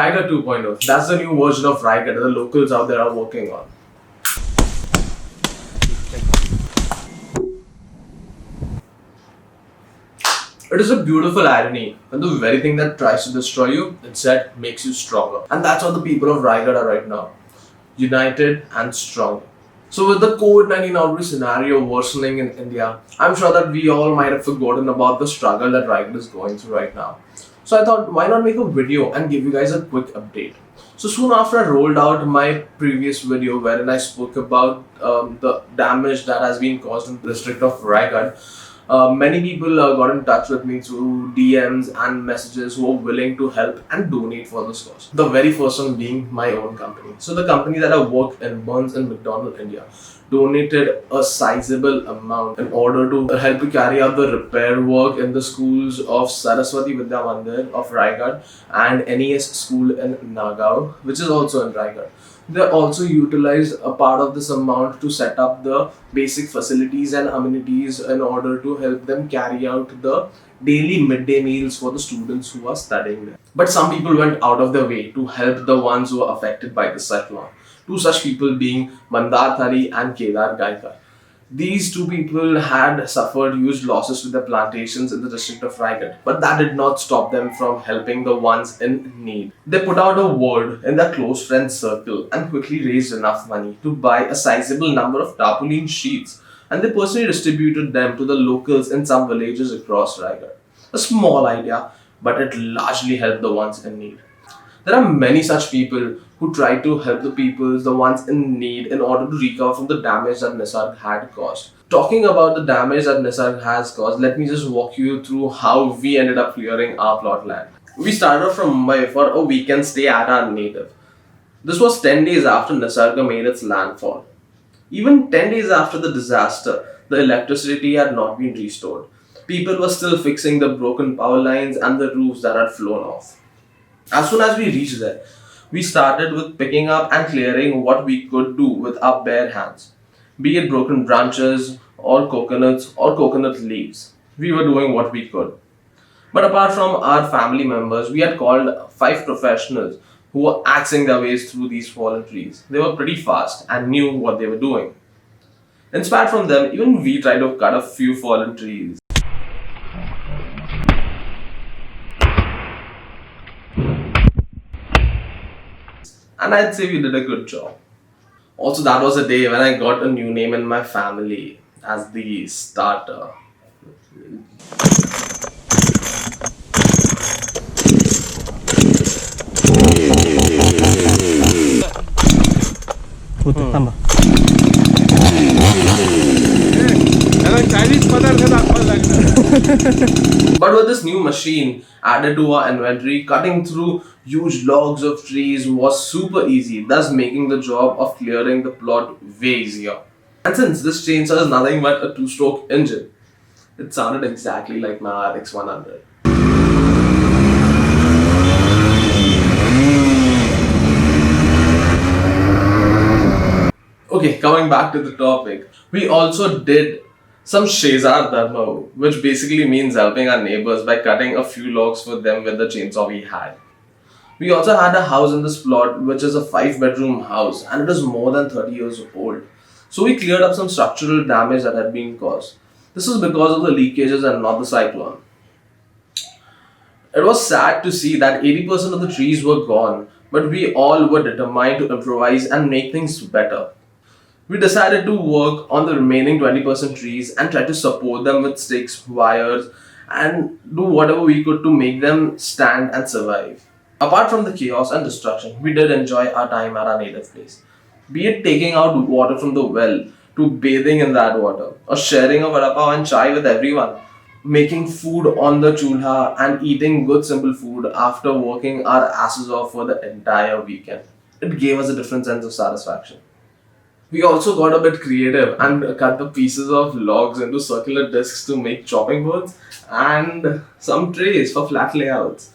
Raigad 2.0. That's the new version of Raigad that the locals out there are working on. It is a beautiful irony when the very thing that tries to destroy you instead makes you stronger. And that's what the people of Raigad are right now. United and strong. So with the COVID-19 outbreak scenario worsening in India, I'm sure that we all might have forgotten about the struggle that Raigad is going through right now. So I thought, why not make a video and give you guys a quick update. So soon after I rolled out my previous video wherein I spoke about the damage that has been caused in the district of Raigad, many people got in touch with me through DMs and messages who were willing to help and donate for this cause. The very first one being my own company. So the company that I work in, Burns and McDonald India, donated a sizable amount in order to help to carry out the repair work in the schools of Saraswati Vidya Mandir of Raigad and NES school in Nagaon, which is also in Raigad. They also utilized a part of this amount to set up the basic facilities and amenities in order to help them carry out the daily midday meals for the students who are studying there. But some people went out of their way to help the ones who were affected by the cyclone. Two such people being Mandar Thali and Kedar Gaikar. These two people had suffered huge losses to their plantations in the district of Raigad, but that did not stop them from helping the ones in need. They put out a word in their close friends circle and quickly raised enough money to buy a sizable number of tarpaulin sheets, and they personally distributed them to the locals in some villages across Raigad. A small idea, but it largely helped the ones in need. There are many such people who try to help the people, the ones in need, in order to recover from the damage that Nisarg had caused. Talking about the damage that Nisarg has caused, let me just walk you through how we ended up clearing our plot land. We started off from Mumbai for a weekend stay at our native. This was 10 days after Nisarga made its landfall. Even 10 days after the disaster, the electricity had not been restored. People were still fixing the broken power lines and the roofs that had flown off. As soon as we reached there, we started with picking up and clearing what we could do with our bare hands, be it broken branches or coconuts or coconut leaves. We were doing what we could. But apart from our family members, we had called 5 professionals who were axing their ways through these fallen trees. They were pretty fast and knew what they were doing. Inspired from them, even we tried to cut a few fallen trees. And I'd say we did a good job. Also, that was a day when I got a new name in my family as the starter. But with this new machine added to our inventory, cutting through huge logs of trees was super easy, thus making the job of clearing the plot way easier. And since this chainsaw is nothing but a 2-stroke engine, it sounded exactly like my RX 100. Okay, coming back to the topic, we also did some Shezar Dharma, which basically means helping our neighbors by cutting a few logs for them with the chainsaw we had. We also had a house in this plot, which is a 5-bedroom house, and it is more than 30 years old. So we cleared up some structural damage that had been caused. This is because of the leakages and not the cyclone. It was sad to see that 80% of the trees were gone, but we all were determined to improvise and make things better. We decided to work on the remaining 20% trees and try to support them with sticks, wires, and do whatever we could to make them stand and survive. Apart from the chaos and destruction, we did enjoy our time at our native place. Be it taking out water from the well, to bathing in that water, or sharing a vada pav and chai with everyone, making food on the chulha and eating good simple food after working our asses off for the entire weekend. It gave us a different sense of satisfaction. We also got a bit creative and cut the pieces of logs into circular discs to make chopping boards and some trays for flat layouts.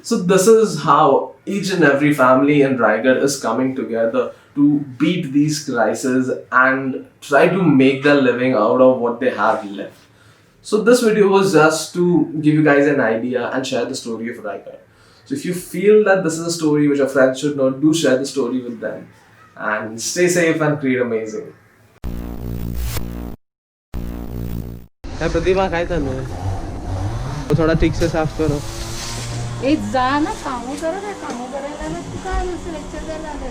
So this is how each and every family in Raigad is coming together to beat these crises and try to make their living out of what they have left. So this video was just to give you guys an idea and share the story of Raigad. So if you feel that this is a story which your friends should know, do share the story with them. And stay safe and create amazing. प्रतिभा काय चालू आहे? थोडा ठीक से साफ करो. ए जा ना कामं करा काय कामं करायला तू काय लेक्चर द्यायला आलं